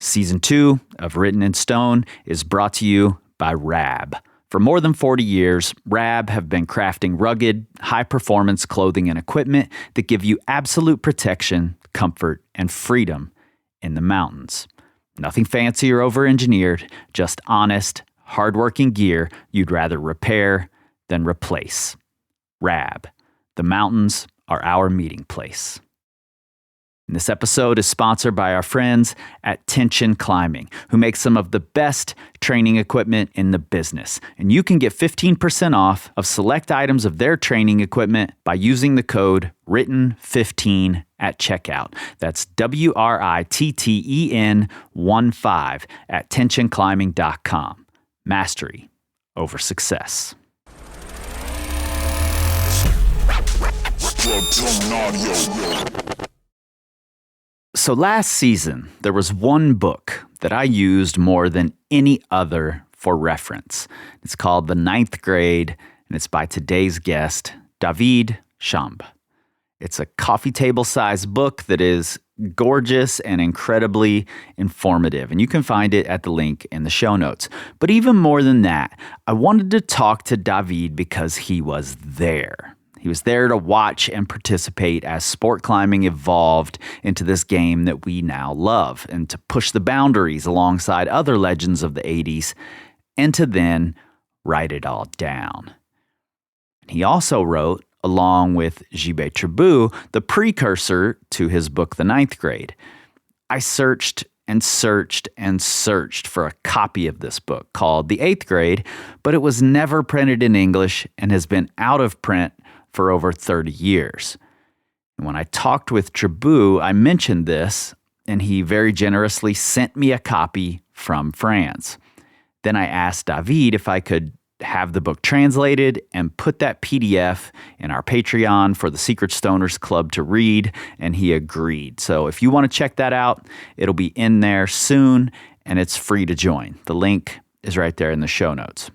Season 2 of Written in Stone is brought to you by RAB. For more than 40 years, RAB have been crafting rugged, high-performance clothing and equipment that give you absolute protection, comfort, and freedom in the mountains. Nothing fancy or over-engineered, just honest, hard-working gear you'd rather repair than replace. RAB. The mountains are our meeting place. And this episode is sponsored by our friends at Tension Climbing, who make some of the best training equipment in the business. And you can get 15% off of select items of their training equipment by using the code WRITTEN15 at checkout. That's WRITTEN15 at tensionclimbing.com. Mastery over success. So last season, there was one book that I used more than any other for reference. It's called The Ninth Grade, and it's by today's guest, David Chambre. It's a coffee table-sized book that is gorgeous and incredibly informative, and you can find it at the link in the show notes. But even more than that, I wanted to talk to David because he was there. He was there to watch and participate as sport climbing evolved into this game that we now love, and to push the boundaries alongside other legends of the 80s, and to then write it all down. He also wrote, along with Jibé Tribout, the precursor to his book, The Ninth Grade. I searched and searched and searched for a copy of this book called The Eighth Grade, but it was never printed in English and has been out of print for over 30 years. And when I talked with Tribout, I mentioned this, and he very generously sent me a copy from France. Then I asked David if I could have the book translated and put that PDF in our Patreon for the Secret Stoners Club to read, and he agreed. So if you want to check that out, it'll be in there soon, and it's free to join. The link is right there in the show notes.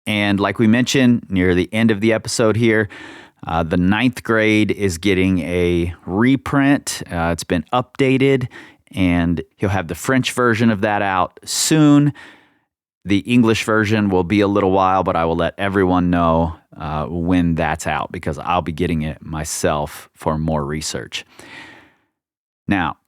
And like we mentioned near the end of the episode here, The Ninth Grade is getting a reprint. It's been updated, and he'll have the French version of that out soon. The English version will be a little while, but I will let everyone know when that's out, because I'll be getting it myself for more research. Now,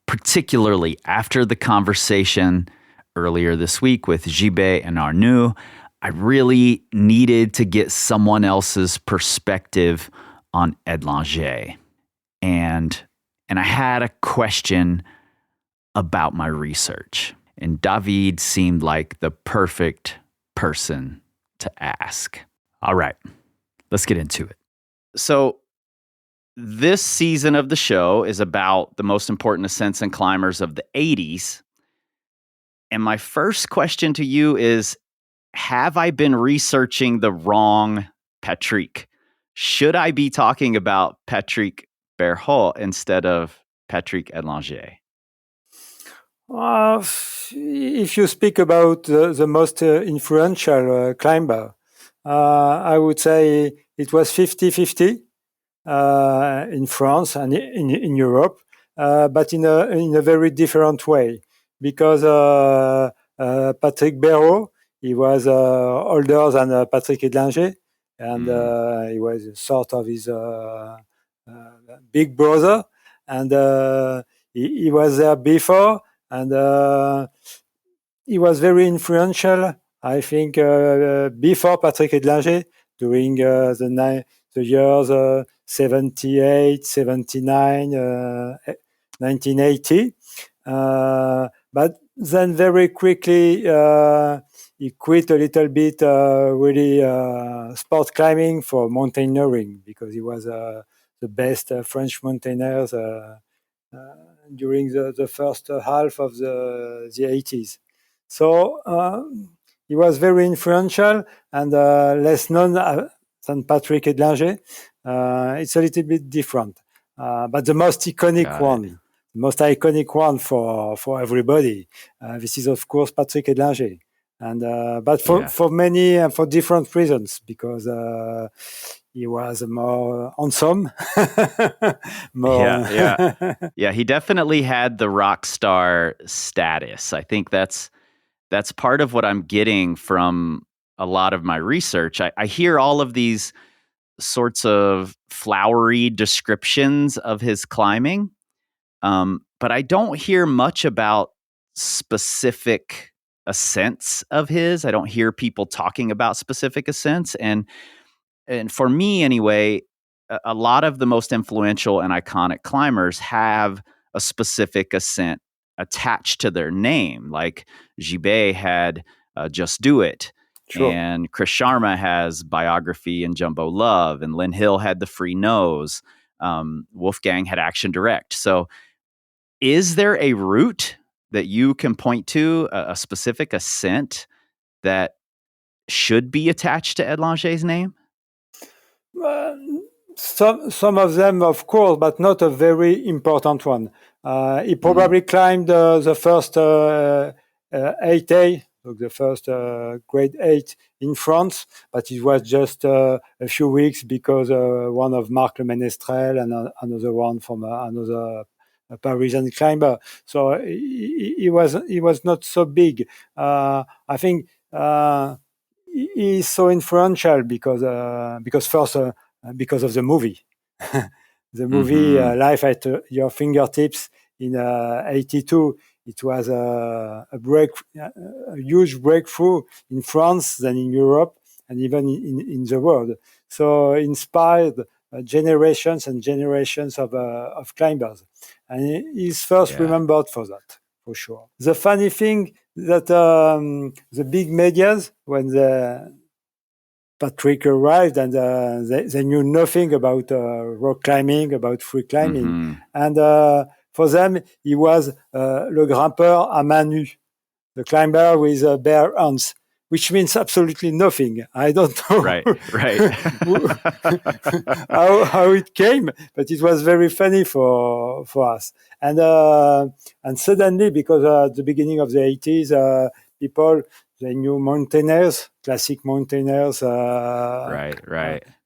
particularly after the conversation earlier this week with Jibé and Arnaud, I really needed to get someone else's perspective on Edlinger. And I had a question about my research. And David seemed like the perfect person to ask. All right, let's get into it. So this season of the show is about the most important ascents and climbers of the 80s. And my first question to you is, have I been researching the wrong Patrick? Should I be talking about Patrick Berhault instead of Patrick Edlinger? If you speak about the most influential climber, I would say it was 50-50 in France and in Europe, but in a very different way, because Patrick Berhault, he was older than Patrick Edlinger, and he was sort of his big brother, and he was there before, and he was very influential, I think, before Patrick Edlinger, during the years 78, 79, 1980. But then very quickly, he quit a little bit, really, sport climbing for mountaineering, because he was the best French mountaineers during the first half of the 80s. So he was very influential and less known than Patrick Edlinger. It's a little bit different. But the most iconic one for everybody, this is, of course, Patrick Edlinger. And but for many and for different reasons, because he was more handsome. Yeah, he definitely had the rock star status. I think that's part of what I'm getting from a lot of my research. I hear all of these sorts of flowery descriptions of his climbing, but I don't hear much about specific ascents of his. I don't hear people talking about specific ascents, and for me anyway, a lot of the most influential and iconic climbers have a specific ascent attached to their name. Like Jibé had Just Do It. Sure. And Kris Sharma has Biography and Jumbo Love. And Lynn Hill had The Free Nose. Wolfgang had Action Direct. So is there a route that you can point to, a specific ascent that should be attached to Edlinger's name? Some of them, of course, but not a very important one. He probably climbed the first 8A, so the first grade 8 in France, but it was just a few weeks because one of Marc Le Ménestrel and another one from another Parisian climber. So he was not so big. I think he is so influential because first because of the movie. The movie Life at Your Fingertips in '82. It was a huge breakthrough in France, then in Europe, and even in the world. So inspired generations and generations of climbers, and he's first remembered for that, for sure. The funny thing that the big medias, when Patrick arrived, and they knew nothing about rock climbing, about free climbing, and for them he was le grimpeur à main nue, the climber with bare hands, which means absolutely nothing. I don't know how it came, but it was very funny for us. And suddenly, because at the beginning of the 80s, people, they knew mountaineers, classic mountaineers.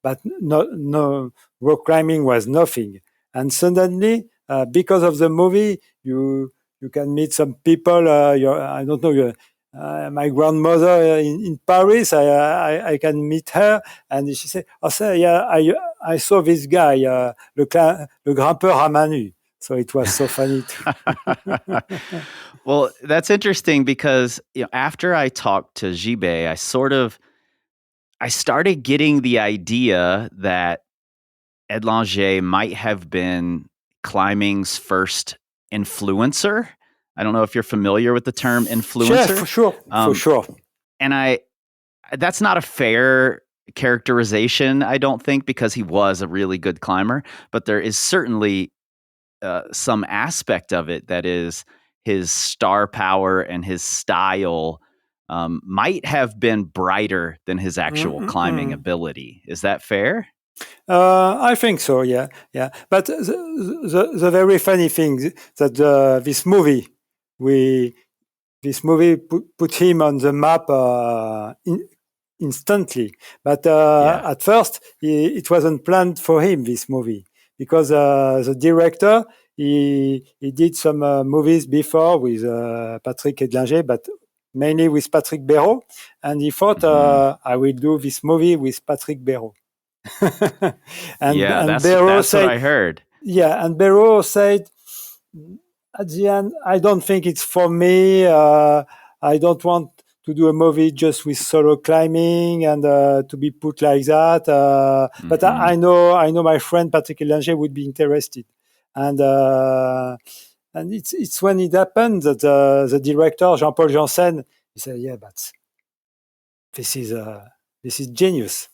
But no, rock climbing was nothing. And suddenly, because of the movie, you can meet some people. I don't know. My grandmother in Paris, I can meet her, and she said, "Oh, sir, yeah, I saw this guy, le grimpeur à main nue." So it was so funny too. Well, that's interesting because after I talked to Jibé, I started getting the idea that Edlinger might have been climbing's first influencer. I don't know if you're familiar with the term influencer. Yeah, for sure. And that's not a fair characterization, I don't think, because he was a really good climber, but there is certainly some aspect of it that is his star power and his style might have been brighter than his actual climbing ability. Is that fair? I think so, yeah. But the very funny thing that this movie put him on the map instantly. But at first, it wasn't planned for him, this movie, because the director, he did some movies before with Patrick Edlinger, but mainly with Patrick Béraud, and he thought, I will do this movie with Patrick Béraud. and that's what I heard. Yeah, and Béraud said, at the end, I don't think it's for me. I don't want to do a movie just with solo climbing and to be put like that. But I know my friend Patrick Edlinger would be interested, and it's when it happened that the director Jean-Paul Janssen, he said, "Yeah, but this is genius."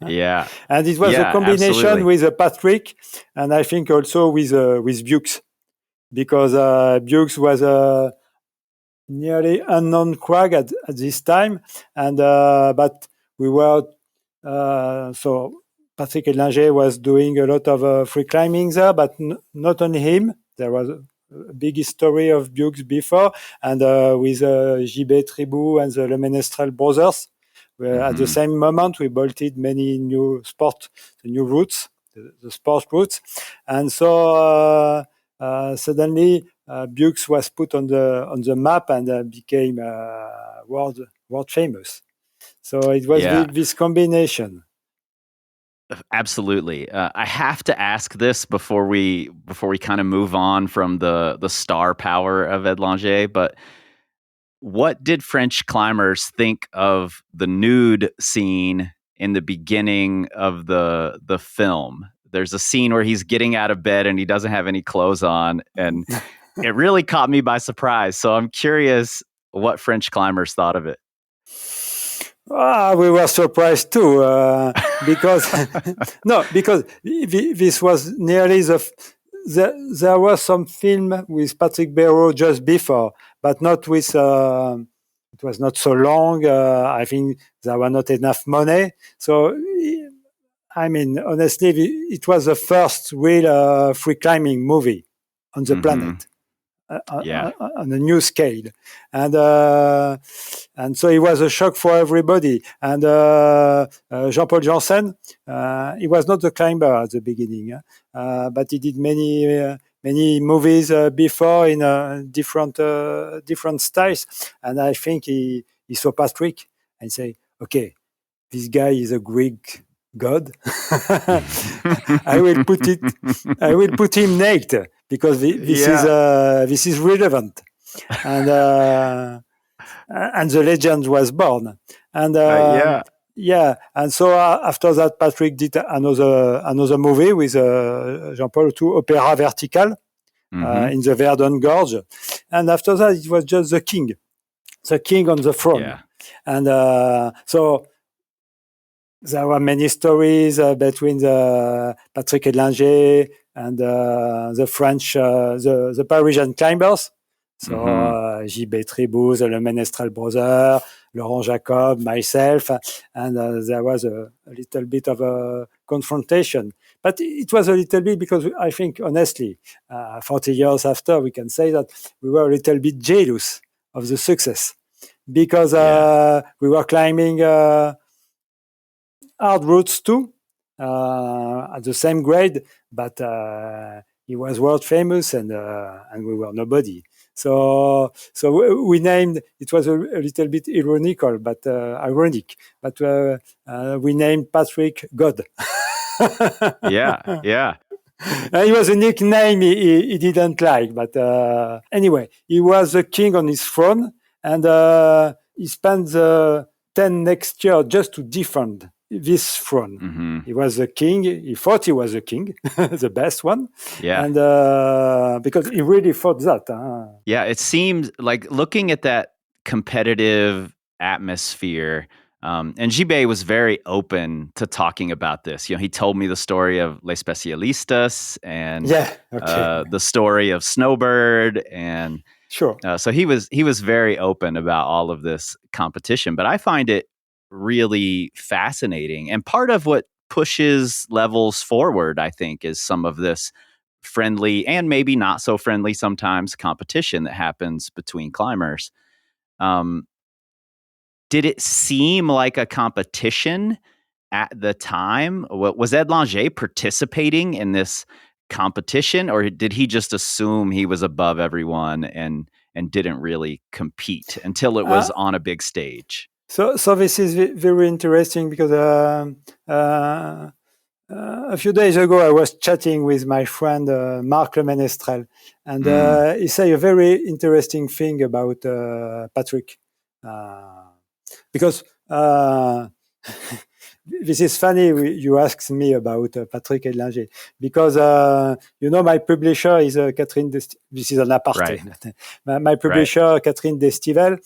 Yeah, and it was a combination with Patrick, and I think also with Bukes, because Bukes was a nearly unknown crag at this time, and but we were so Patrick Edlinger was doing a lot of free climbing there, but not only him. There was big history of Bukes before, and with Jibé Tribout and the Le Menestrel brothers. At the same moment, we bolted many new new routes, the sport routes, and so suddenly Bukes was put on the map and became world famous. So it was this combination. Absolutely. I have to ask this before we kind of move on from the star power of Edlinger, but what did French climbers think of the nude scene in the beginning of the film? There's a scene where he's getting out of bed and he doesn't have any clothes on, and it really caught me by surprise. So I'm curious what French climbers thought of it. We were surprised too, because because this was nearly there was some film with Patrick Béraud just before, but not with. It was not so long. I think there were not enough money. So, I mean, honestly, it was the first real free climbing movie on the planet. On a new scale, and so it was a shock for everybody. And Jean-Paul Janssen, he was not a climber at the beginning, but he did many movies before in different styles. And I think he saw Patrick and say, "Okay, this guy is a Greek god. I will put him naked because this is relevant." And the legend was born. And and so after that, Patrick did another movie with Jean-Paul too, Opéra Vertical, in the Verdun Gorge. And after that, it was just the king on the throne. And so there were many stories between the Patrick Edlinger and the French, the Parisian climbers. So Jibé Tribout, the Le Menestrel brother, Laurent Jacob, myself, and there was a little bit of a confrontation. But it was a little bit because I think, honestly, 40 years after, we can say that we were a little bit jealous of the success because we were climbing hard routes too, at the same grade, but he was world famous and we were nobody. So we named, it was a little bit ironical, but ironic, but we named Patrick God. It was a nickname he didn't like, but anyway, he was the king on his throne, and he spent the 10 next year just to defend this throne. He was the king. He thought he was the king, the best one. And because he really thought that. It seems like looking at that competitive atmosphere, and Jibé was very open to talking about this. You know, he told me the story of Les Specialistas and the story of Snowbird, and so he was very open about all of this competition. But I find it really fascinating, and part of what pushes levels forward, I think, is some of this friendly and maybe not so friendly sometimes competition that happens between climbers. Did it seem like a competition at the time? Was Edlinger participating in this competition, or did he just assume he was above everyone and didn't really compete until it was on a big stage? So this is very interesting because a few days ago I was chatting with my friend Marc Le Menestrel, and he said a very interesting thing about Patrick, because this is funny. You asked me about Patrick Edlinger because my publisher is Catherine. This is an aparté. Right. My publisher Catherine Destivelle.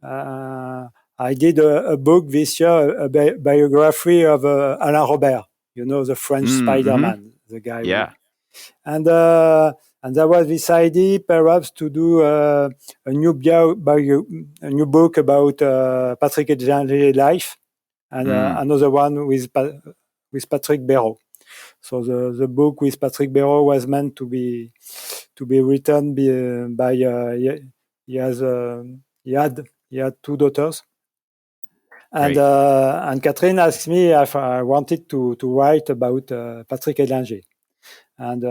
I did a book this year, a biography of Alain Robert. You know, the French Spider-Man, the guy. And there was this idea, perhaps, to do a new book about Patrick Edlinger's life, and another one with Patrick Béraud. So the book with Patrick Béraud was meant to be written by he had two daughters. And Catherine asked me if I wanted to write about Patrick Edlinger. And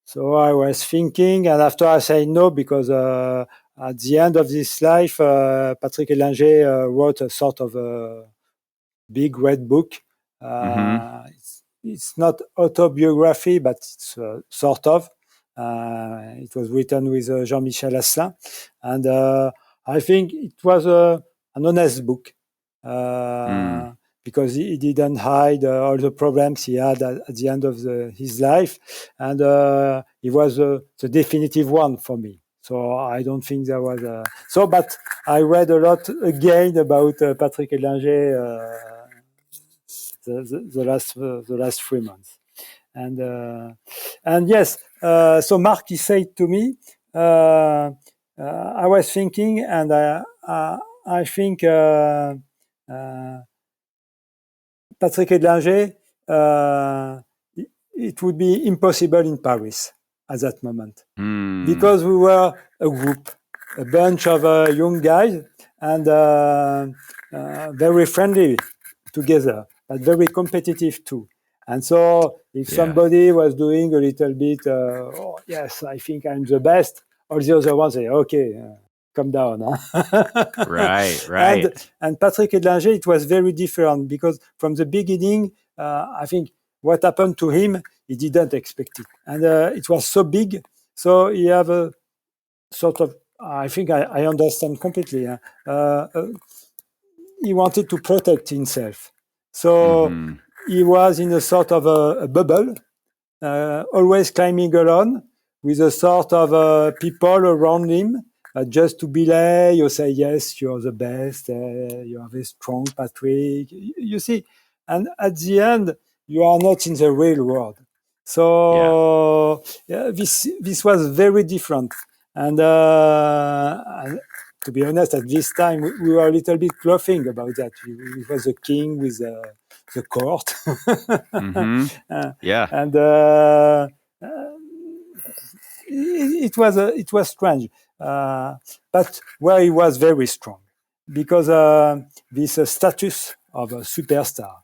so I was thinking, and after I said no, because at the end of his life, Patrick Edlinger wrote a sort of a big red book. It's not autobiography, but it's sort of. It was written with Jean-Michel Asselin. And I think it was an honest book. Because he didn't hide all the problems he had at the end of his life. And he was the definitive one for me. So I don't think there was but I read a lot again about Patrick Edlinger the last 3 months. And yes, so Mark, he said to me, I was thinking, and I think Patrick Edlinger, it would be impossible in Paris at that moment. Because we were a group, a bunch of young guys, and very friendly together, but very competitive too. And so if somebody was doing a little bit, oh, yes, I think I'm the best, all the other ones say, okay, come down. Huh? Right. And Patrick Edlinger, it was very different because from the beginning, I think what happened to him, he didn't expect it. And it was so big. So he have a sort of, I think I understand completely. He wanted to protect himself. So he was in a sort of a bubble, always climbing alone with a sort of people around him. Just to belay, you say, yes, you're the best, you are very strong, Patrick. You see, and at the end, you are not in the real world. So this was very different. And to be honest, at this time, we were a little bit laughing about that. It was a king with the court. And it was strange. But where he was very strong, because this status of a superstar,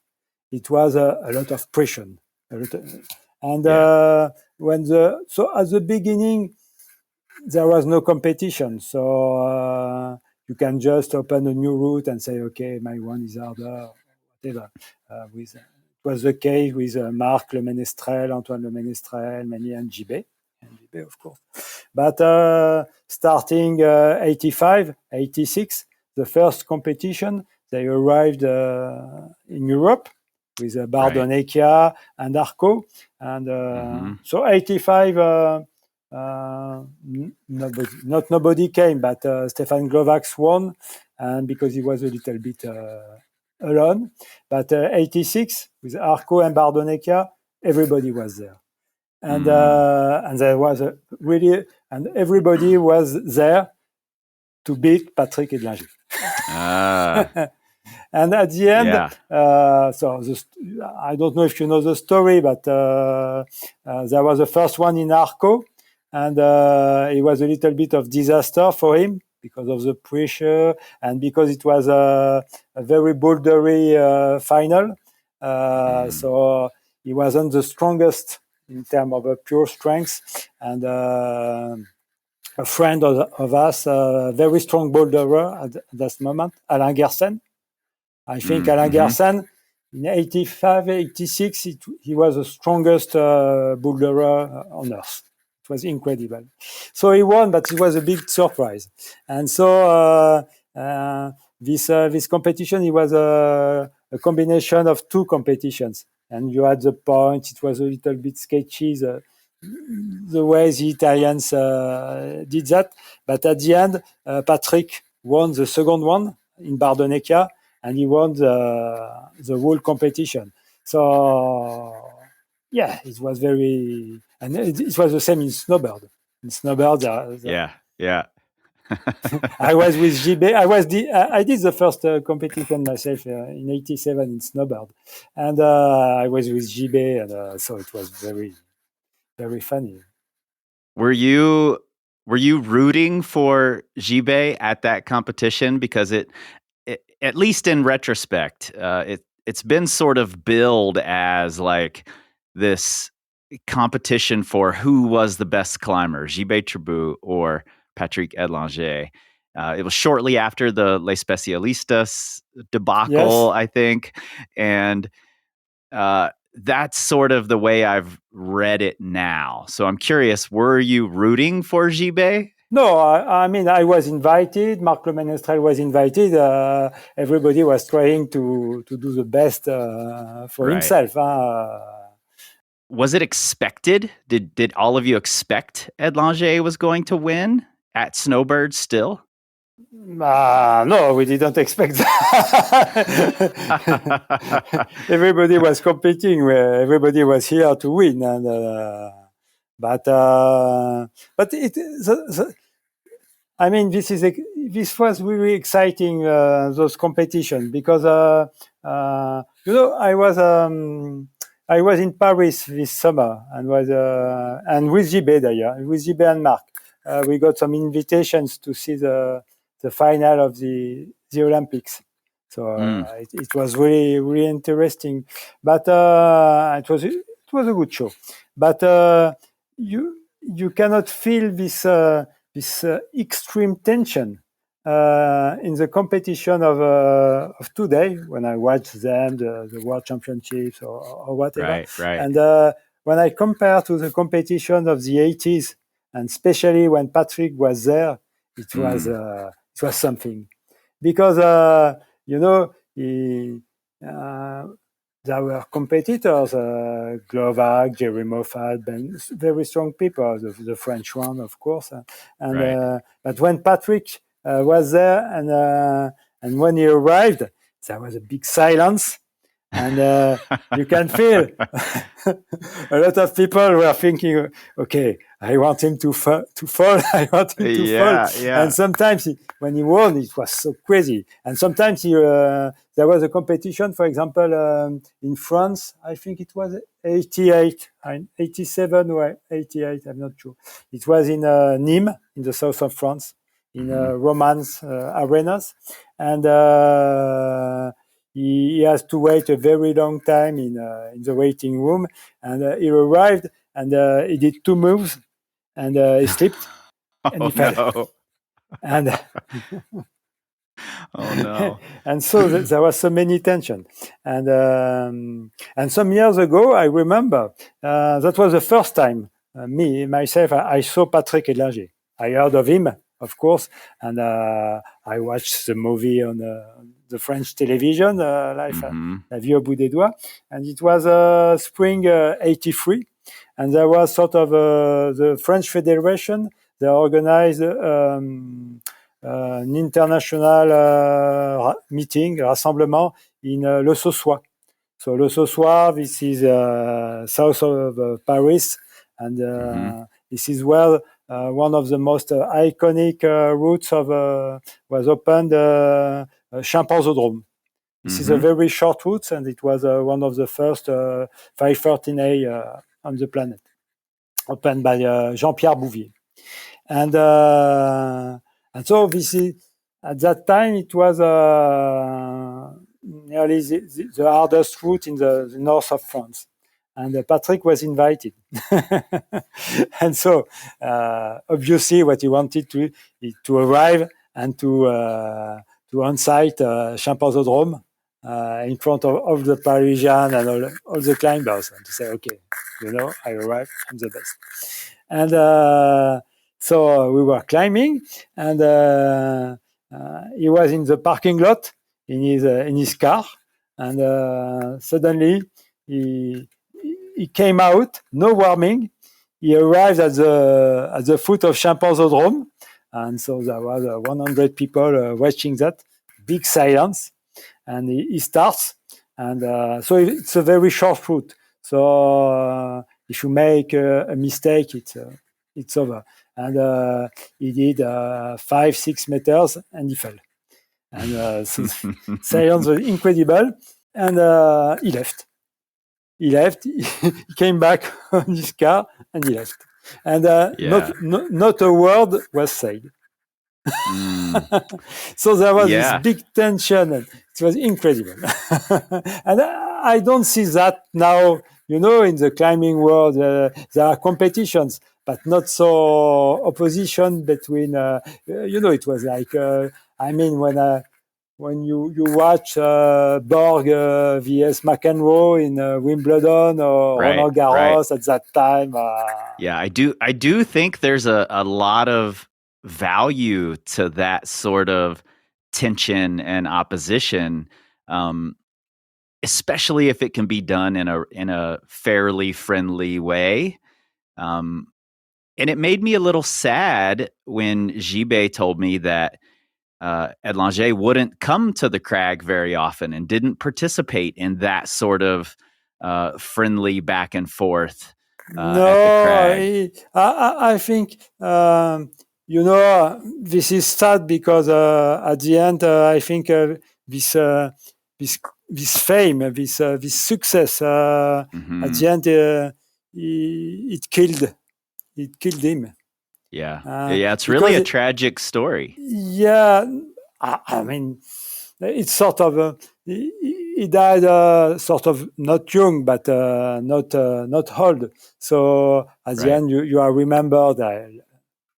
it was a lot of pressure. And so at the beginning, there was no competition. So you can just open a new route and say, okay, my one is harder, whatever. It was the case with Marc Le Ménestrel, Antoine Le Ménestrel, many, and Jibé, of course. But starting 85, 86, the first competition, they arrived in Europe with Bardonecchia and Arco. And so 85, nobody came, but Stefan Glovac won, and because he was a little bit alone. But 86, with Arco and Bardonecchia, everybody was there. And there was and everybody was there to beat Patrick Edlinger. And at the end, I don't know if you know the story, but there was the first one in Arco, and it was a little bit of disaster for him because of the pressure and because it was a very bouldery final. So he wasn't the strongest in terms of pure strength. And a friend of us, a very strong boulderer at that moment, Alain Gersen. I think Alain Gersen, in 85, 86, he was the strongest boulderer on earth. It was incredible. So he won, but it was a big surprise. And so this competition, it was a combination of two competitions. And you had the point, it was a little bit sketchy, the way the Italians did that. But at the end, Patrick won the second one in Bardonecchia, and he won the whole competition. So, it was very... And it was the same in snowboard. In snowboard, Yeah. I was with Jibé. I did the first competition myself in '87 in snowboard, and I was with Jibé, and so it was very, very funny. Were you rooting for Jibé at that competition? Because it at least in retrospect, it's been sort of billed as like this competition for who was the best climber, Jibé Tribout or Patrick Edlinger. It was shortly after the Les Specialistas debacle, Yes. I think, and that's sort of the way I've read it now. So I'm curious, were you rooting for Jibé? No, I mean, I was invited. Marc Le Menestrel was invited. Everybody was trying to do the best for Right. himself. Was it expected? Did all of you expect Edlinger was going to win at Snowbird still? No, we didn't expect that. Everybody was competing. Everybody was here to win, and but I mean, this was really exciting, those competitions, because I was in Paris this summer and with Jibé d'ailleurs, with Jibé and Marc. We got some invitations to see the final of the Olympics. So it was really, really interesting. But it was a good show. But you cannot feel this extreme tension in the competition of today, when I watch them, the World Championships or whatever. Right. And when I compare to the competition of the 80s, and especially when Patrick was there, it was something. Because, there were competitors, Glovac, Jerry Moffat, very strong people, the French one, of course. But when Patrick was there, and when he arrived, there was a big silence. And you can feel a lot of people were thinking, okay, I want him to fall. I want him to fall. Yeah. And sometimes when he won, it was so crazy. And sometimes there was a competition, for example, in France, I think it was 88, 87 or 88, I'm not sure. It was in Nîmes, in the south of France, in Romance arenas. And he has to wait a very long time in the waiting room, and he arrived, and he did two moves, and he slipped, and he fell. No. And oh no! And so there was so many tension, and some years ago, I remember that was the first time myself I saw Patrick Edlinger. I heard of him, of course, and I watched the movie on the French television, La Vie au bout des doigts, and it was spring '83, and there was sort of the French Federation. They organized an international meeting, rassemblement in Le Saussois. So Le Saussois, this is south of Paris, and this is where one of the most iconic routes was opened, Champanzodrome. This is a very short route, and it was one of the first 513A on the planet, opened by Jean-Pierre Bouvier. And so this is, at that time, it was nearly the hardest route in the north of France. And Patrick was invited. And so, obviously, what he wanted to arrive and to on-site Champanzodrome in front of the Parisians and all the climbers, and to say, okay, I arrived, I'm the best. And so we were climbing, and he was in the parking lot in his car, and suddenly he came out, no warming. He arrived at the foot of Champanzodrome, and so there was 100 people watching that. Big silence, and he starts, and so it's a very short route. So if you make a mistake, it's over. and he did 5-6 meters, and he fell. And so science was incredible, and he left. He came back on his car, and he left. And not a word was said. So there was this big tension, and it was incredible. And I don't see that now. In the climbing world, there are competitions, but not so opposition between. It was like when you watch Borg vs McEnroe in Wimbledon or Roland Garros at that time. Yeah, I do think there's a lot of value to that sort of tension and opposition, especially if it can be done in a fairly friendly way. And it made me a little sad when Jibé told me that Edlinger wouldn't come to the crag very often and didn't participate in that sort of friendly back and forth at the crag. I think this is sad because at the end I think this fame, this success at the end it killed him. Yeah, it's really a tragic story. Yeah, I mean, it's sort of he died sort of not young, but not old. So at the end, you are remembered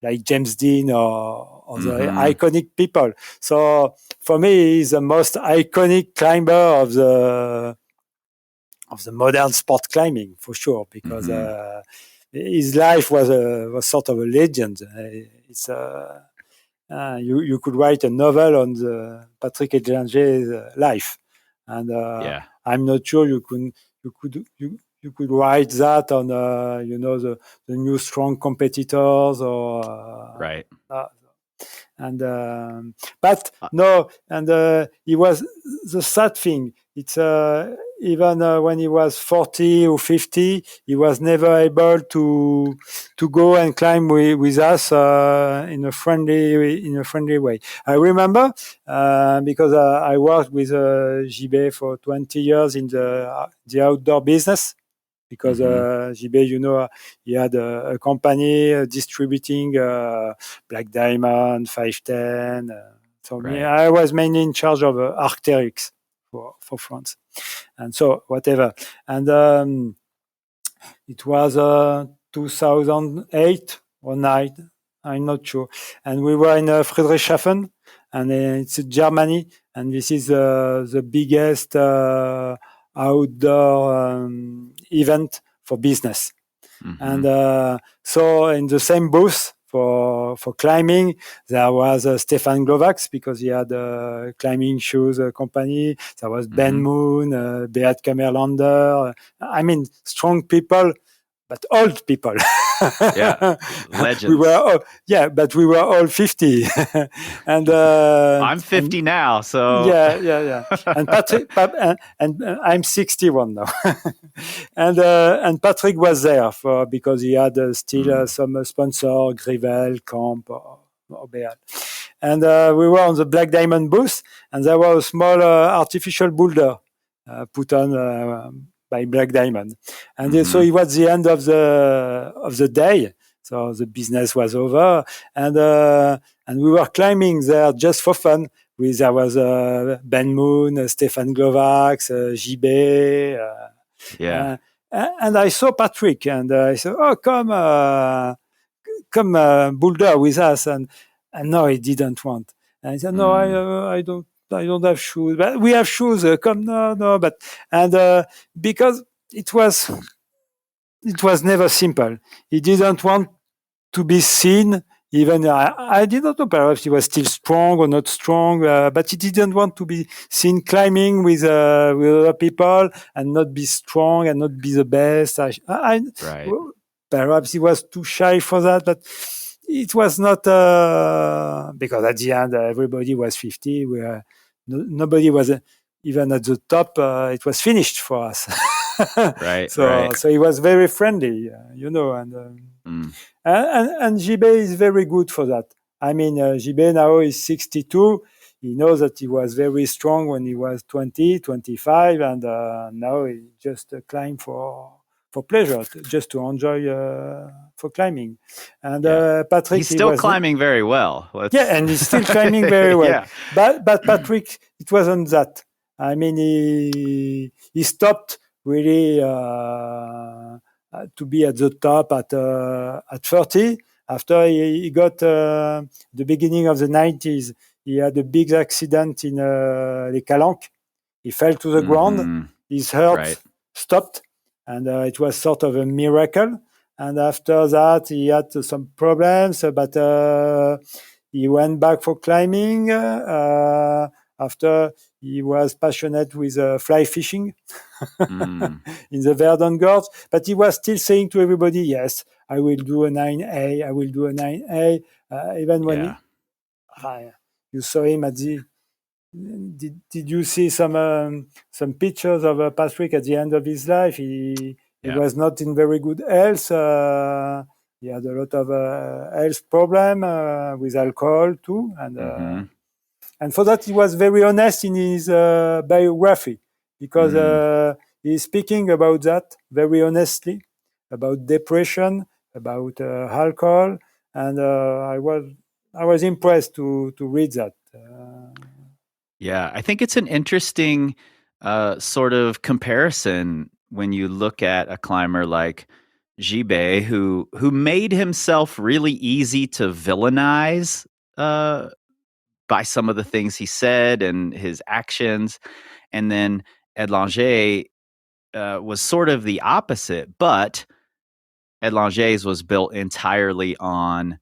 like James Dean or the iconic people. So for me, he's the most iconic climber of the modern sport climbing for sure, because his life was sort of a legend. It's you could write a novel on the Patrick Edlinger's life, and I'm not sure you could write that on the new strong competitors or but no, and he was the sad thing. It's even when he was 40 or 50, he was never able to go and climb with us in a friendly way. I remember because I worked with Jibé for 20 years in the outdoor business. Because Jibé, he had a company distributing Black Diamond, 510. I was mainly in charge of Arc'teryx for France. And so, whatever. And it was 2008 or 9, I'm not sure. And we were in Friedrichshafen, and it's Germany. And this is the biggest outdoor event for business. And so in the same booth for climbing, there was Stefan Glovax, because he had a climbing shoes company. There was Ben Moon, Beat Kammerlander. I mean, strong people, but old people. Yeah, legends. But we were all 50. And I'm 50 now, so yeah. And Patrick, and I'm 61 now. And Patrick was there because he had still some sponsor, Grivel, Camp, or Beal. And we were on the Black Diamond booth, and there was a small artificial boulder put on by Black Diamond. And so it was the end of the day. So the business was over, and we were climbing there just for fun. There was Ben Moon, Stefan Glovax, Jibé. And I saw Patrick, and I said, "Oh, come boulder with us." And no, he didn't want. And I said, "No, I don't have shoes, but we have shoes. Come, no, but." And because it was never simple. He didn't want to be seen. Even I did not know, perhaps he was still strong or not strong, but he didn't want to be seen climbing with other people and not be strong and not be the best. Perhaps he was too shy for that, but it was not because at the end everybody was 50. Nobody was even at the top. It was finished for us. Right, so right. so he was very friendly, and Jibé is very good for that. I mean, Jibé now is 62. He knows that he was very strong when he was 20, 25, and now he just climb for pleasure, just to enjoy for climbing. And Patrick, He's still climbing very well. and he's still climbing very well. Yeah. But Patrick, it wasn't that. I mean, he stopped really to be at the top at 30. After he got the beginning of the 90s, he had a big accident in Les Calanques. He fell to the ground. His heart stopped, and it was sort of a miracle. And after that, he had some problems, but he went back for climbing. After he was passionate with fly fishing in the Verdun Gorge, but he was still saying to everybody, "Yes, I will do a 9A. I will do a 9A." Even when you saw him at the. Did you see some pictures of Patrick at the end of his life? He was not in very good health. He had a lot of health problem with alcohol too, and for that he was very honest in his biography, because he's speaking about that very honestly, about depression, about alcohol, and I was impressed to read that. Yeah, I think it's an interesting sort of comparison when you look at a climber like Jibé, who made himself really easy to villainize by some of the things he said and his actions, and then Edlinger was sort of the opposite, but Edlinger's was built entirely on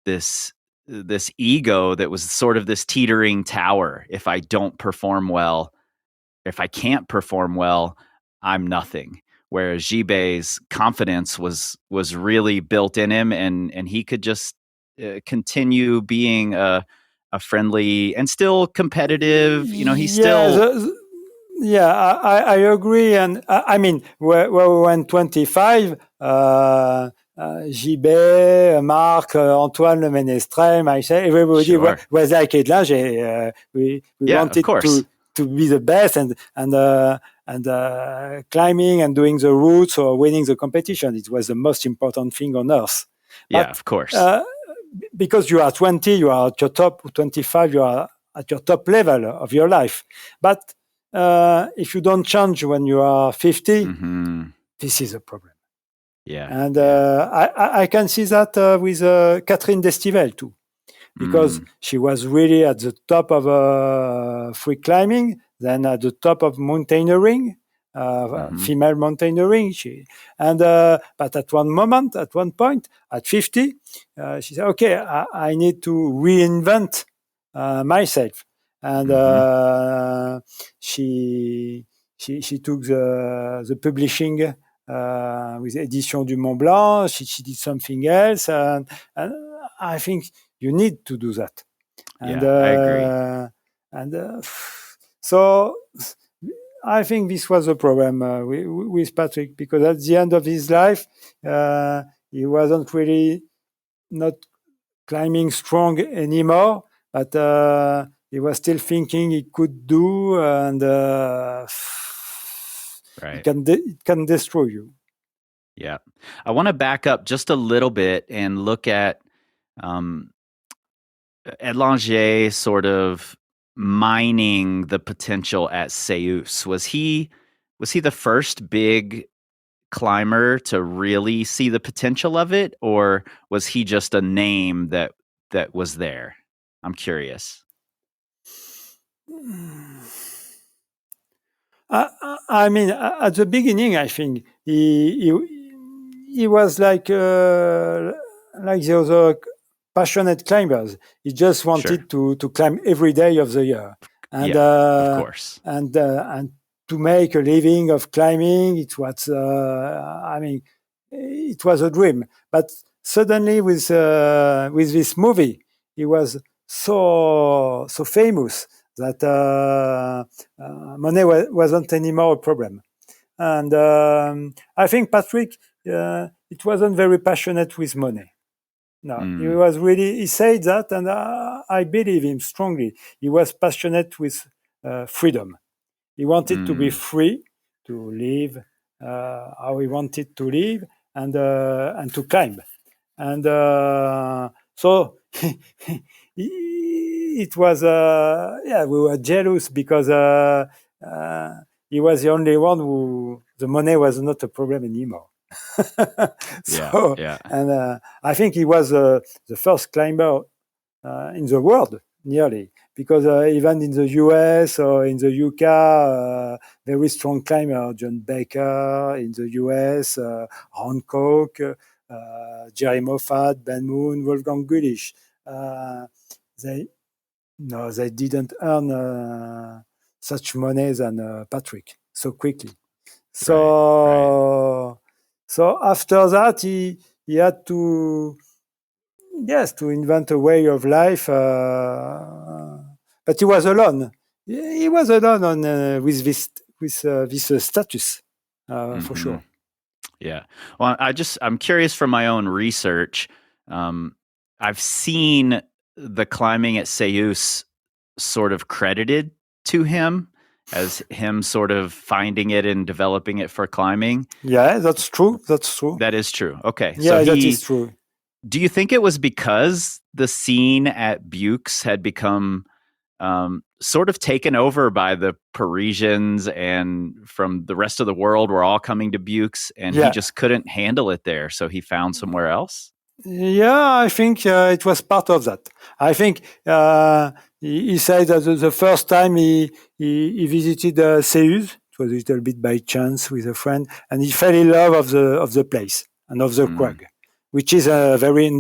this ego that was sort of this teetering tower. If I don't perform well, if I can't perform well, I'm nothing. Whereas Jibé's confidence was really built in him, and he could just continue being a friendly and still competitive. He's still. I agree, and I mean, when we went 25, Jibé, Marc, Antoine Le Ménestrel, myself, everybody was like Edlinger. We wanted to be the best, and climbing and doing the routes or winning the competition. It was the most important thing on earth. But, of course. Because you are 20, you are at your top. 25, you are at your top level of your life. But if you don't change when you are 50, this is a problem. Yeah. And I can see that with Catherine Destivelle too, because she was really at the top of free climbing, then at the top of mountaineering, female mountaineering. But at one point, at 50, she said, "Okay, I need to reinvent myself." And she took the publishing with Édition du Mont Blanc. She did something else, and I think you need to do that. And, I agree. And so I think this was a problem with Patrick, because at the end of his life, he wasn't really not climbing strong anymore, but he was still thinking he could do, and it can destroy you. Yeah. I want to back up just a little bit and look at Edlinger sort of mining the potential at Seus. Was he the first big climber to really see the potential of it, or was he just a name that was there? I'm curious. I mean, at the beginning, I think he was like the other passionate climbers. He just wanted to climb every day of the year, and of course, and to make a living of climbing. It was, I mean, it was a dream. But suddenly, with this movie, he was so famous that money wasn't anymore a problem. And I think Patrick, it wasn't very passionate with money. No, he was really, he said that, and I believe him strongly. He was passionate with freedom. He wanted to be free to live how he wanted to live and to climb. And so it was, yeah, we were jealous because he was the only one who the money was not a problem anymore. So, and I think he was the first climber in the world, nearly, because even in the US or in the UK, very strong climber, John Baker in the US, Ron Koch, Jerry Moffat, Ben Moon, Wolfgang Gulich. They didn't earn such money than Patrick so quickly. So, so after that, he had to invent a way of life. But he was alone. He was alone on with this status, for sure. Yeah. Well, I'm curious from my own research. I've seen the climbing at Seus sort of credited to him as him sort of finding it and developing it for climbing. Yeah, that's true. That's true. That is true. Okay. Yeah, that is true. Do you think it was because the scene at Buchs had become sort of taken over by the Parisians and from the rest of the world were all coming to Buchs, and he just couldn't handle it there, so he found somewhere else? Yeah, I think it was part of that. I think he said that the first time he visited Seus, it was a little bit by chance with a friend, and he fell in love of the place and of the crag, which is very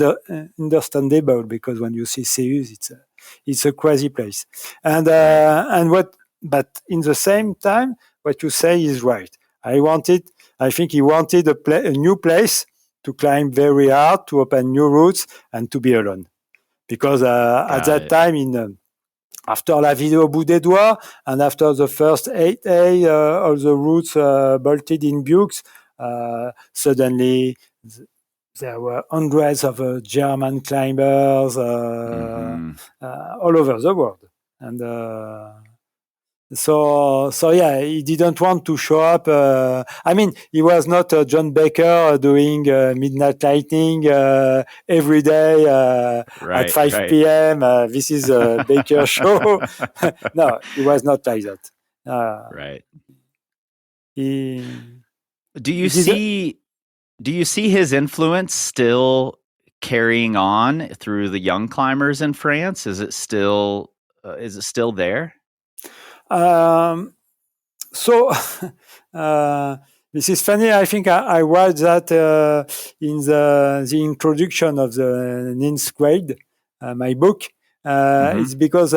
understandable because when you see Seus, it's a crazy place. And but in the same time, what you say is right. I think he wanted a new place to climb very hard, to open new routes, and to be alone. Because at that time, after La Ville au bout des doigts, and after the first 8A, all the routes bolted in Buchs, suddenly there were hundreds of German climbers all over the world. And so yeah, he didn't want to show up. I mean, he was not John Baker doing Midnight Lightning every day at 5 p.m. This is a Baker show. No, he was not like that. Right. Do you see his influence still carrying on through the young climbers in France? Is it still there? So this is funny. I think I wrote that in the introduction of the ninth grade, my book. It's because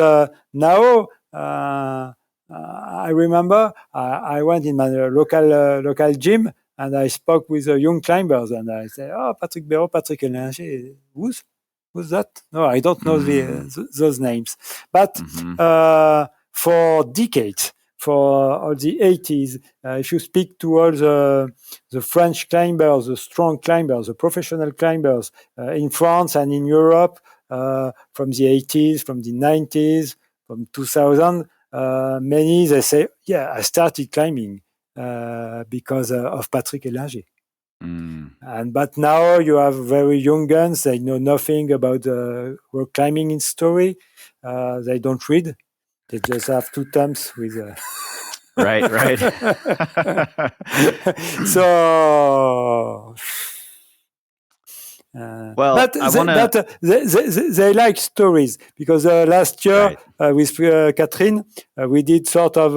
now I remember I went in my local gym and I spoke with young climbers and I said, "Oh, Patrick Béraud, Patrick Edlinger, who's that?" No, I don't know those names, but. For decades, for all the 80s, if you speak to all the French climbers, the strong climbers, the professional climbers in France and in Europe from the 80s, from the 90s, from 2000, many, they say, yeah, I started climbing because of Patrick Edlinger. But now you have very young guns. They know nothing about rock climbing history. They don't read. They just have 2 thumbs with Right. So but they like stories because last year with Catherine we did sort of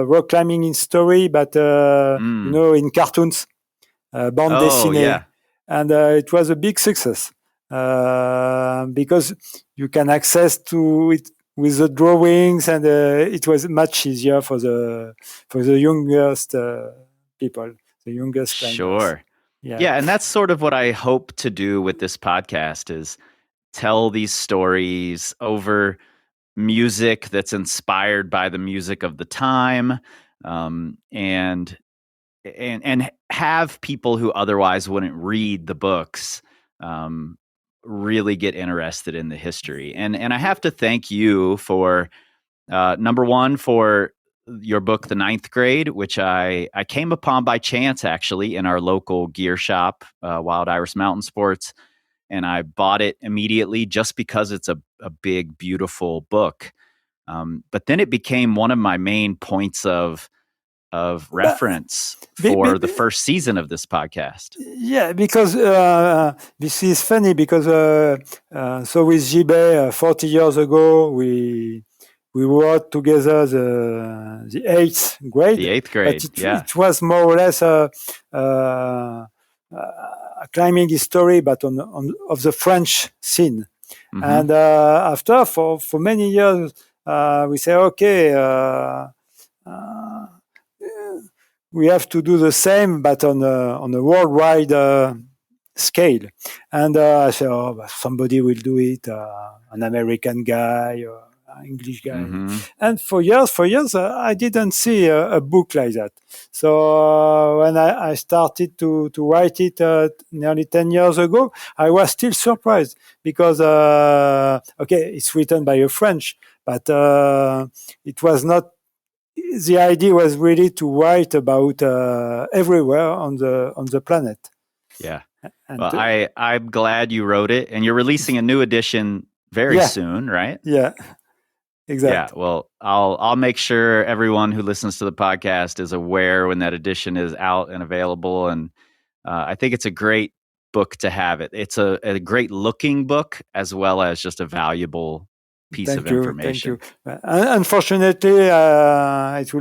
rock climbing in story, but in cartoons, bande dessinée, and it was a big success because you can access to it with the drawings, and it was much easier for the youngest people, the youngest climbers. Sure. Yeah, and that's sort of what I hope to do with this podcast is tell these stories over music that's inspired by the music of the time, and and have people who otherwise wouldn't read the books really get interested in the history. And I have to thank you for number one, for your book, The Ninth Grade, which I came upon by chance, actually, in our local gear shop, Wild Iris Mountain Sports. And I bought it immediately just because it's a big, beautiful book. But then it became one of my main points of reference for the first season of this podcast. Yeah, because this is funny because so with Jibé 40 years ago we wrote together the eighth grade. The eighth grade, but it was more or less a climbing history, but on of the French scene. Mm-hmm. And after for many years we say, okay, we have to do the same, but on a worldwide scale. And I said, oh, somebody will do it, an American guy or an English guy. Mm-hmm. And for years, I didn't see a book like that. So when I started to write it nearly 10 years ago, I was still surprised because, okay, it's written by a French, but it was not. The idea was really to write about everywhere on the planet. Yeah. Well, I'm glad you wrote it, and you're releasing a new edition very soon, right? Yeah. Exactly. Yeah. Well, I'll make sure everyone who listens to the podcast is aware when that edition is out and available. And I think it's a great book to have. It's a great looking book as well as just a valuable piece of information. Thank you. Unfortunately, it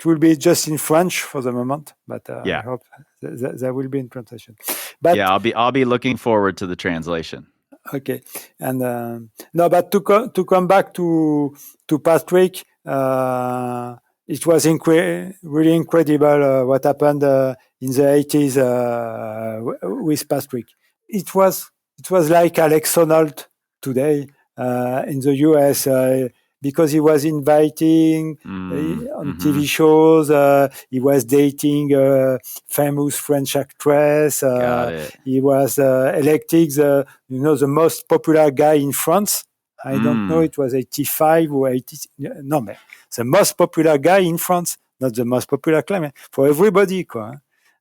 will be just in French for the moment, but I hope that will be in translation. But yeah, I'll be looking forward to the translation. Okay, and no, but to come back to Patrick, it was really incredible what happened in the 80s with Patrick. It was like Alex Honnold today in the US because he was inviting on TV shows. He was dating a famous French actress. He was elected the most popular guy in France. I don't know, it was 85 or 80. No, but the most popular guy in France, not the most popular climber. For everybody.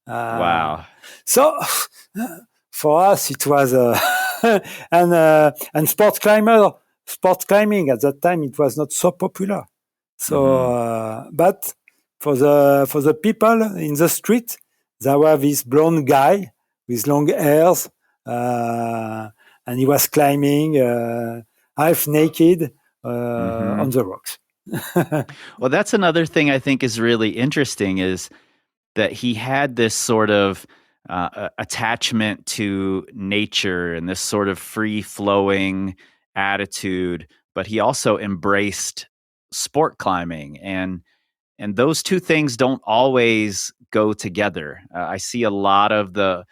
Wow. So for us, it was... and sport climbing at that time, it was not so popular. So, but for the people in the street, there was this blonde guy with long hairs, and he was climbing half naked on the rocks. Well, that's another thing I think is really interesting is that he had this sort of attachment to nature and this sort of free-flowing attitude, but he also embraced sport climbing, and those two things don't always go together. I see a lot of the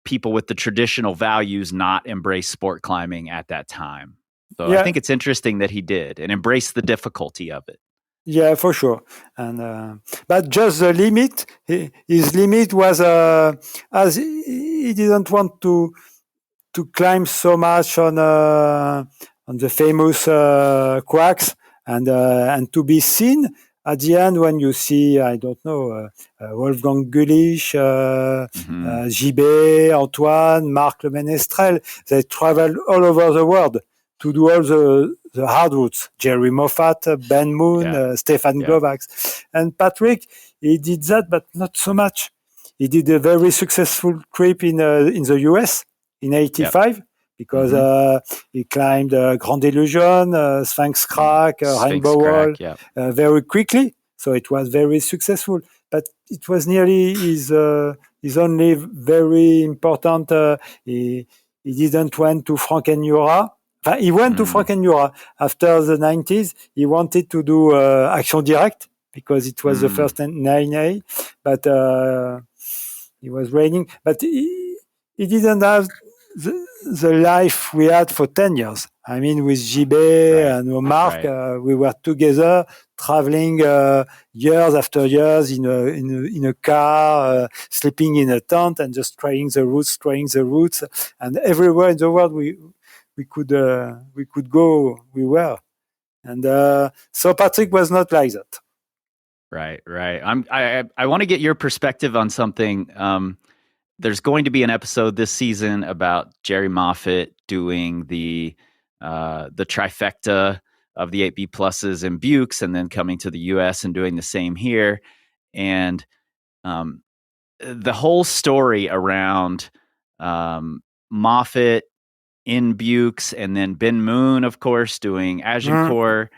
people with the traditional values not embrace sport climbing at that time. So I think it's interesting that he did and embraced the difficulty of it. Yeah, for sure. And but just the limit, his limit was as he didn't want to climb so much on the famous cracks and to be seen at the end when you see, I don't know, Wolfgang Gülich, Jibé, Antoine, Marc Le Ménestrel, they travel all over the world to do all the hard routes. Jerry Moffat, Ben Moon, Stefan Glovax. And Patrick, he did that, but not so much. He did a very successful trip in the US in 85 because he climbed Grand Illusion, Sphinx Crack, Rainbow Wall very quickly. So it was very successful. But it was nearly his only very important. He didn't went to Frankenjura. He went to Frankenjura after the 90s. He wanted to do Action Directe because it was the first 9A, but it was raining. But he didn't have the life we had for 10 years. I mean, with Jibé and Marc, we were together traveling years after years in a car, sleeping in a tent, and just trying the routes, and everywhere in the world we could go, we were. And so Patrick was not like that. Right. I want to get your perspective on something. There's going to be an episode this season about Jerry Moffatt doing the trifecta of the 8B pluses in Bukes, and then coming to the U.S. and doing the same here. And the whole story around Moffatt in Bukes, and then Ben Moon, of course, doing Agincourt.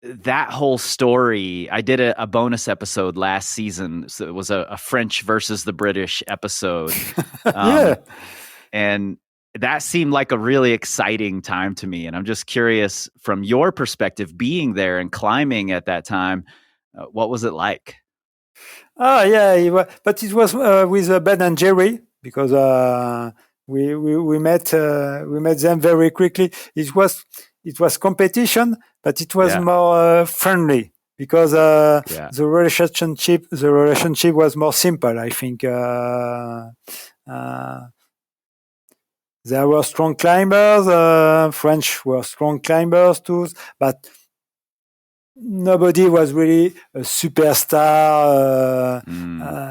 That whole story, I did a bonus episode last season. So it was a French versus the British episode. And that seemed like a really exciting time to me. And I'm just curious, from your perspective, being there and climbing at that time, what was it like? But it was with Ben and Jerry, because we met them very quickly. It was competition, but it was more friendly, because the relationship was more simple, I think. There were strong climbers. French were strong climbers too, but nobody was really a superstar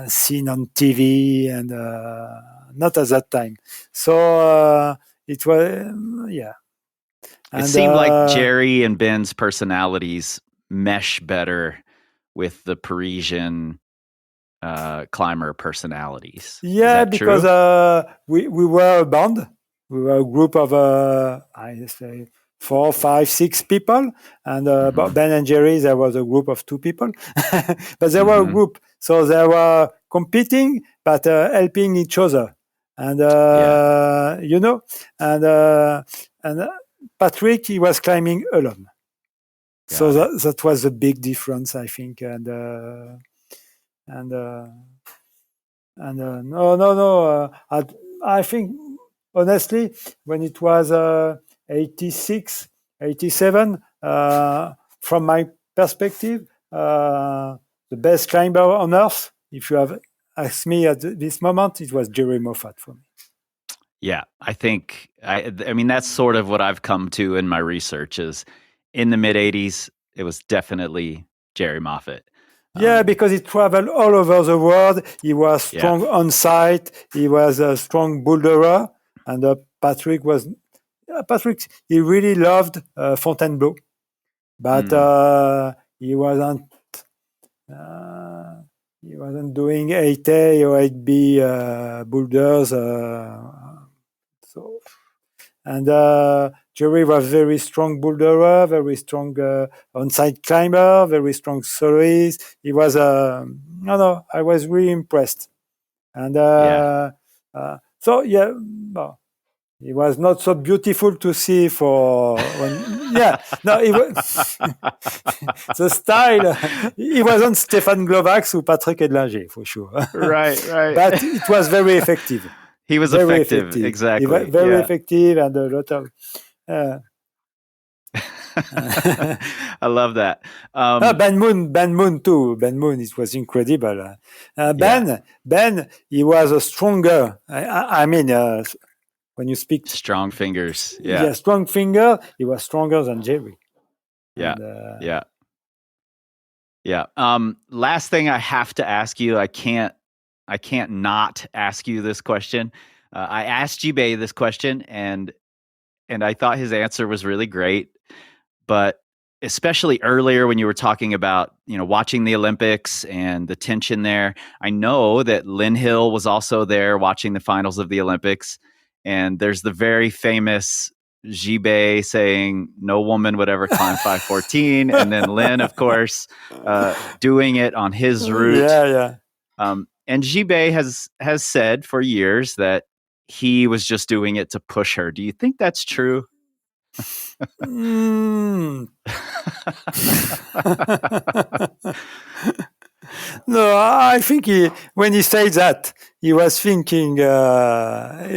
seen on TV, and not at that time. So it was, And it seemed like Jerry and Ben's personalities mesh better with the Parisian climber personalities. Yeah, because we were a band. We were a group of, I say, 4, 5, 6 people. And Ben and Jerry, there was a group of 2 people. But they were a group. So they were competing, but helping each other. And, and Patrick, he was climbing alone. So that was a big difference, I think. I think, honestly, when it was 86, 87, from my perspective, the best climber on earth, if you have asked me at this moment, it was Jerry Moffatt for me. Yeah, I think, I mean, that's sort of what I've come to in my research, is in the mid-'80s, it was definitely Jerry Moffatt. Because he traveled all over the world. He was strong on site. He was a strong boulderer. And Patrick, he really loved Fontainebleau. But he wasn't doing 8A or 8B boulders. And Jerry was very strong boulderer, very strong on-site climber, very strong soloist. He was I was really impressed. And he was not so beautiful to see for he was the style. He wasn't Stefan Glovax or Patrick Edlinger for sure. Right. But it was very effective. He was very effective. Exactly. Very effective, and a lot of. I love that. Ben Moon too. Ben Moon, it was incredible. Ben, he was a stronger. I mean, when you speak strong fingers, strong finger. He was stronger than Jerry. Yeah. Last thing I have to ask you, I can't not ask you this question. I asked Jibé this question, and I thought his answer was really great. But especially earlier when you were talking about, watching the Olympics and the tension there, I know that Lynn Hill was also there watching the finals of the Olympics. And there's the very famous Jibé saying, "No woman would ever climb 514." And then Lynn, of course, doing it on his route. And Jibé has said for years that he was just doing it to push her. Do you think that's true? No, I think when he said that, he was thinking that.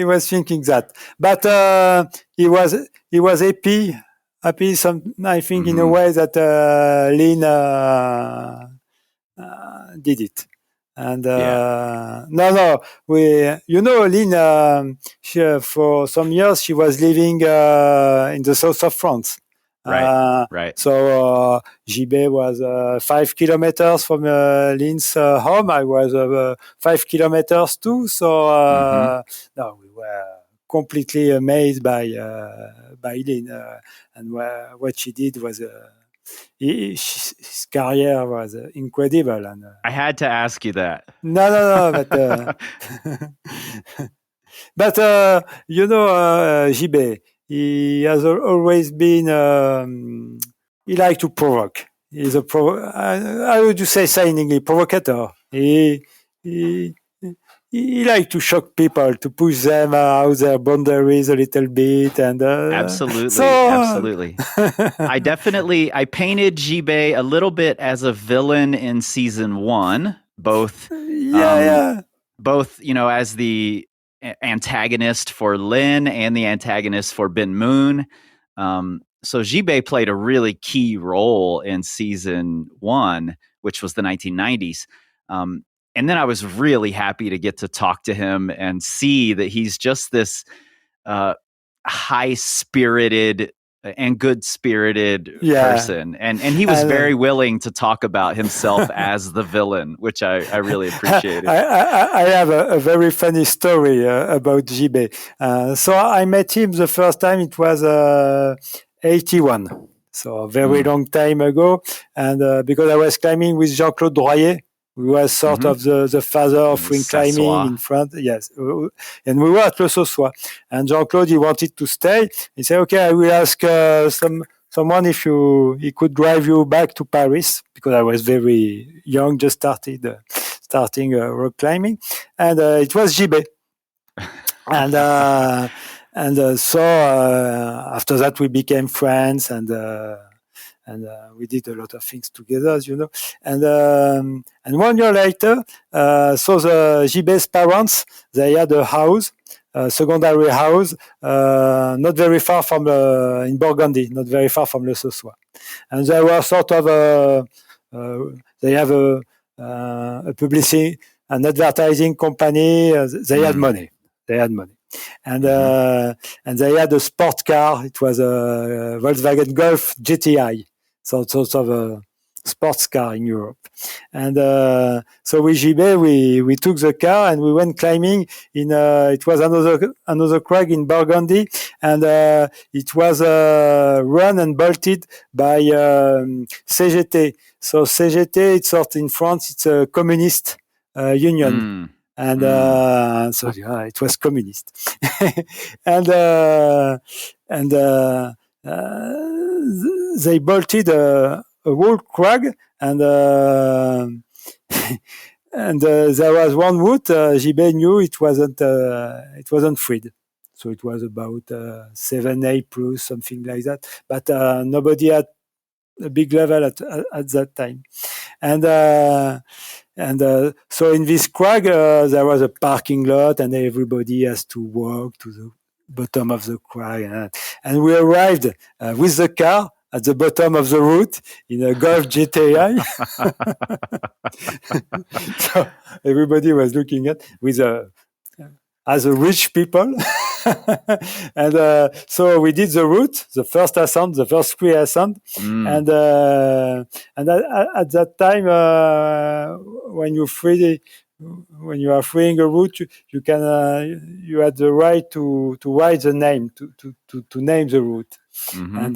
But he was happy happy. I think in a way that Lynn did it. And no, Lynn. For some years she was living in the south of France. Right. So Jibé was 5 kilometers from Lynn's home. I was 5 kilometers too. So no, we were completely amazed by Lynn, and what she did was. His career was incredible. And I had to ask you that. No, but Jibé, he has always been. He liked to provoke. He's a how would you say in English? Provocateur. He liked to shock people, to push them out their boundaries a little bit, and absolutely. I painted Jibé a little bit as a villain in season 1, both as the antagonist for Lin and the antagonist for Ben Moon. So Jibé played a really key role in season 1, which was the 1990s. And then I was really happy to get to talk to him and see that he's just this high-spirited and good-spirited person. And he was very willing to talk about himself as the villain, which I really appreciated. I have a very funny story about Jibé. So I met him the first time, it was 81. So a very long time ago. And because I was climbing with Jean-Claude Droyer, we were sort of the father of ring climbing in France. Yes. And we were at Le Saussois. And Jean-Claude, he wanted to stay. He said, okay, I will ask someone if he could drive you back to Paris, because I was very young, just starting rock climbing. And it was Jibé. And so after that, we became friends, and we did a lot of things together, And 1 year later, so the Jibé's parents, they had a house, a secondary house, not very far from in Burgundy, not very far from Le Saussois, and they were sort of they have a publicity, an advertising company. They had money. And they had a sport car. It was a Volkswagen Golf GTI, so sort of a sports car in Europe. And so with Jibé, we took the car and we went climbing in. It was another crag in Burgundy, and it was run and bolted by CGT. So CGT, it's sort in France, it's a communist union. And so it was communist, and they bolted a whole crag, and there was one route. Jibé knew it wasn't freed, so it was about 7-8 plus, something like that. But nobody had a big level at that time, and so in this crag, there was a parking lot, and everybody has to walk to the bottom of the crag. And we arrived with the car at the bottom of the route in a Golf GTI. So everybody was looking at as a rich people. And so we did the route, the first ascent, the first free ascent, and at that time, when you are freeing a route, you can you had the right to write the name, to name the route. And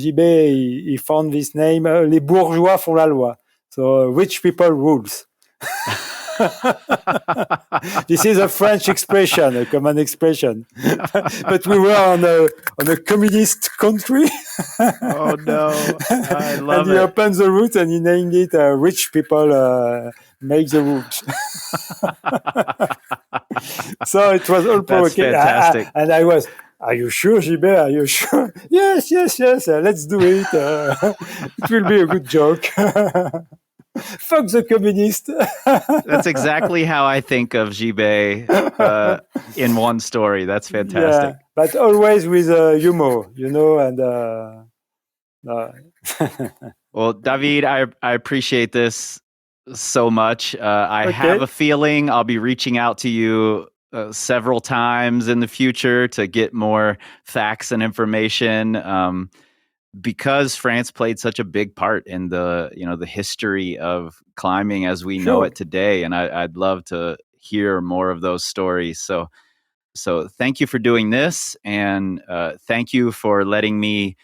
Jibé, he found this name, les bourgeois font la loi, so rich people rules. This is a French expression, a common expression. But we were on a communist country. Oh no, I love and he opened the route and he named it "Rich People Make the Route." So it was all provoking. That's fantastic. And I was, "Are you sure, Jibé? Are you sure?" Yes. Let's do it. It will be a good joke. Fuck the communist. That's exactly how I think of Jibé in one story. That's fantastic. Yeah, but always with humor, and Well, David, I appreciate this so much. I have a feeling I'll be reaching out to you several times in the future to get more facts and information. Because France played such a big part in the history of climbing as we know it today, and I'd love to hear more of those stories. So thank you for doing this, and thank you for letting me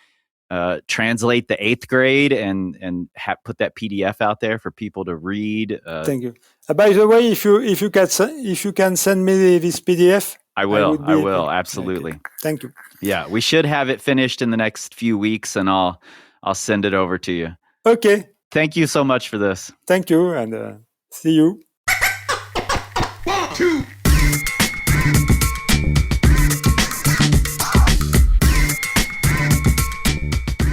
translate the 8th grade and put that PDF out there for people to read. Thank you. By the way, if you can send me this PDF, I will absolutely. Okay. Thank you. Yeah, we should have it finished in the next few weeks, and I'll send it over to you. Okay. Thank you so much for this. Thank you, and see you. 1, 2.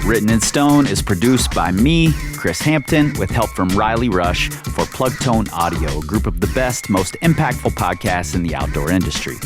Written in Stone is produced by me, Kris Hampton, with help from Riley Rush for Plugtone Audio, a group of the best, most impactful podcasts in the outdoor industry.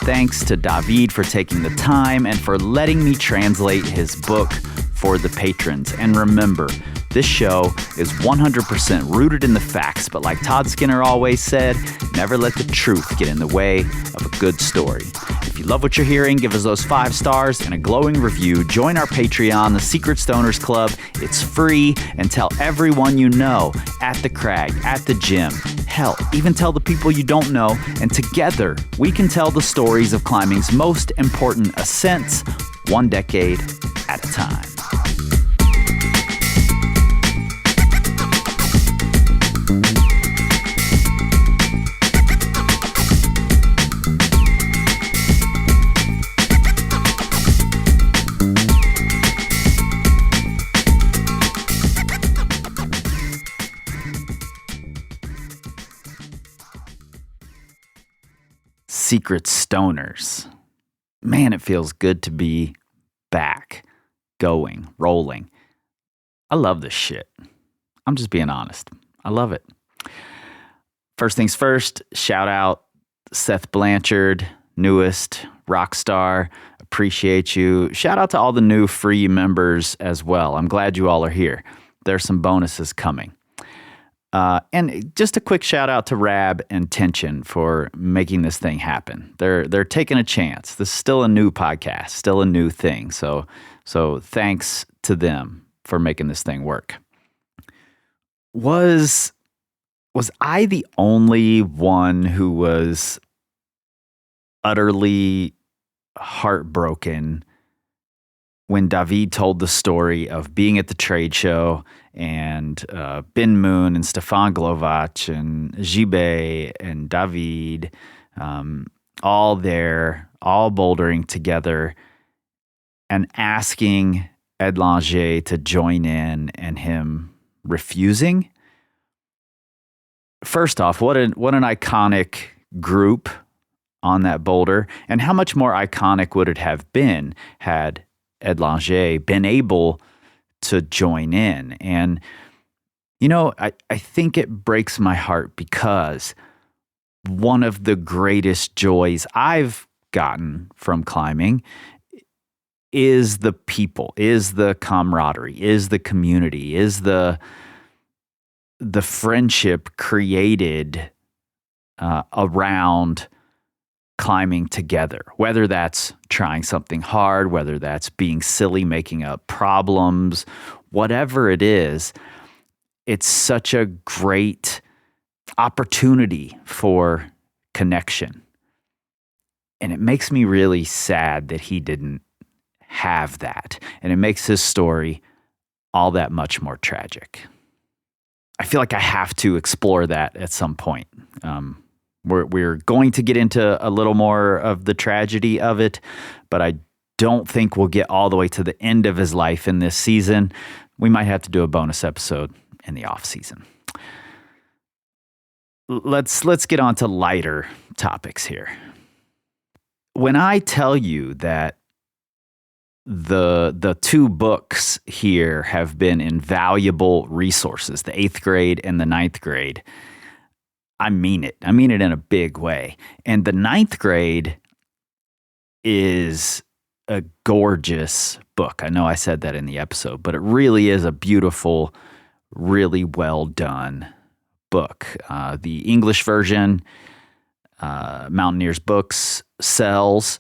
Thanks to David for taking the time and for letting me translate his book for the patrons. And remember, this show is 100% rooted in the facts, but like Todd Skinner always said, never let the truth get in the way of a good story. If you love what you're hearing, give us those 5 stars and a glowing review. Join our Patreon, the Secret Stoners Club. It's free, and tell everyone you know at the crag, at the gym. Hell, even tell the people you don't know, and together we can tell the stories of climbing's most important ascents, one decade at a time. Secret Stoners. Man, it feels good to be back, going, rolling. I love this shit. I'm just being honest. I love it. First things first, shout out Seth Blanchard, newest rock star. Appreciate you. Shout out to all the new free members as well. I'm glad you all are here. There's some bonuses coming. And just a quick shout out to Rab and Tension for making this thing happen. They're taking a chance. This is still a new podcast, still a new thing. So thanks to them for making this thing work. Was I the only one who was utterly heartbroken when David told the story of being at the trade show and Ben Moon and Stefan Glovac and Jibé and David, all there, all bouldering together and asking Edlinger to join in and him refusing? First off, what an iconic group on that boulder, and how much more iconic would it have been had Edlinger been able to join in? And, I think it breaks my heart because one of the greatest joys I've gotten from climbing is the people, is the camaraderie, is the community, is the friendship created around climbing together, whether that's trying something hard, whether that's being silly, making up problems, whatever it is. It's such a great opportunity for connection. And it makes me really sad that he didn't have that. And it makes his story all that much more tragic. I feel like I have to explore that at some point. We're going to get into a little more of the tragedy of it, but I don't think we'll get all the way to the end of his life in this season. We might have to do a bonus episode in the off season. Let's get on to lighter topics here. When I tell you that the two books here have been invaluable resources, the 8th grade and the 9th grade. I mean it. I mean it in a big way. And the 9th grade is a gorgeous book. I know I said that in the episode, but it really is a beautiful, really well done book. The English version, Mountaineers Books, sells.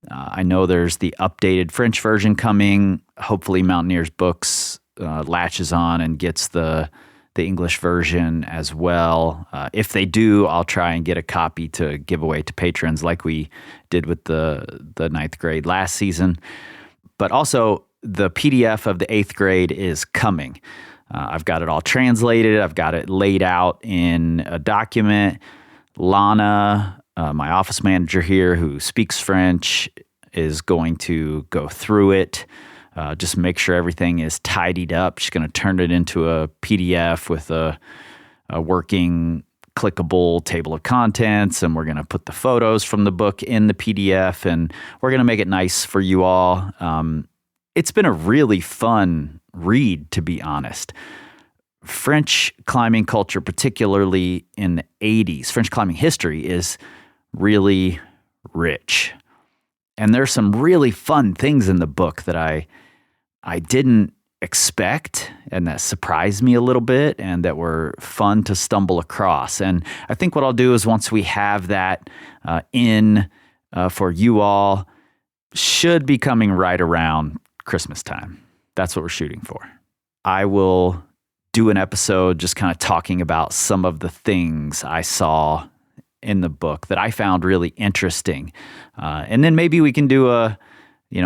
I know there's the updated French version coming. Hopefully Mountaineers Books latches on and gets the English version as well. If they do, I'll try and get a copy to give away to patrons like we did with the 9th grade last season. But also, the PDF of the 8th grade is coming. I've got it all translated. I've got it laid out in a document. Lana, my office manager here who speaks French, is going to go through it. Just make sure everything is tidied up. She's going to turn it into a PDF with a working, clickable table of contents, and we're going to put the photos from the book in the PDF, and we're going to make it nice for you all. It's been a really fun read, to be honest. French climbing culture, particularly in the 80s, French climbing history is really rich. And there's some really fun things in the book that I didn't expect and that surprised me a little bit and that were fun to stumble across. And I think what I'll do is once we have that for you all, should be coming right around Christmas time. That's what we're shooting for. I will do an episode just kind of talking about some of the things I saw in the book that I found really interesting. And then maybe we can do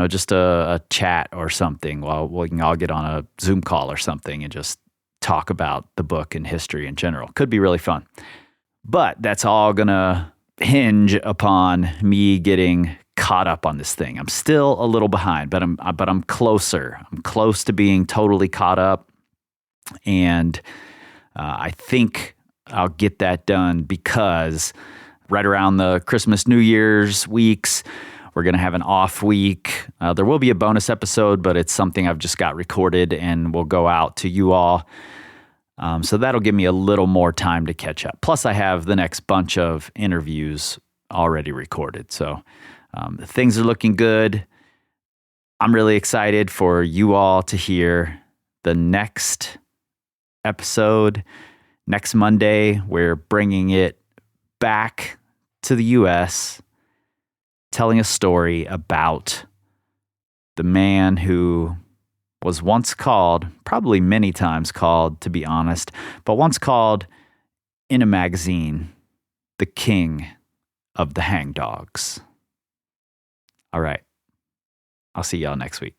just a chat or something while we can all get on a Zoom call or something and just talk about the book and history in general. Could be really fun. But that's all going to hinge upon me getting caught up on this thing. I'm still a little behind, but I'm closer. I'm close to being totally caught up. And I think I'll get that done because right around the Christmas, New Year's weeks, we're going to have an off week. There will be a bonus episode, but it's something I've just got recorded and will go out to you all. So that'll give me a little more time to catch up. Plus, I have the next bunch of interviews already recorded. So things are looking good. I'm really excited for you all to hear the next episode. Next Monday, we're bringing it back to the U.S., telling a story about the man who was once called, probably many times called, to be honest, but once called in a magazine, the king of the hangdogs. All right. I'll see y'all next week.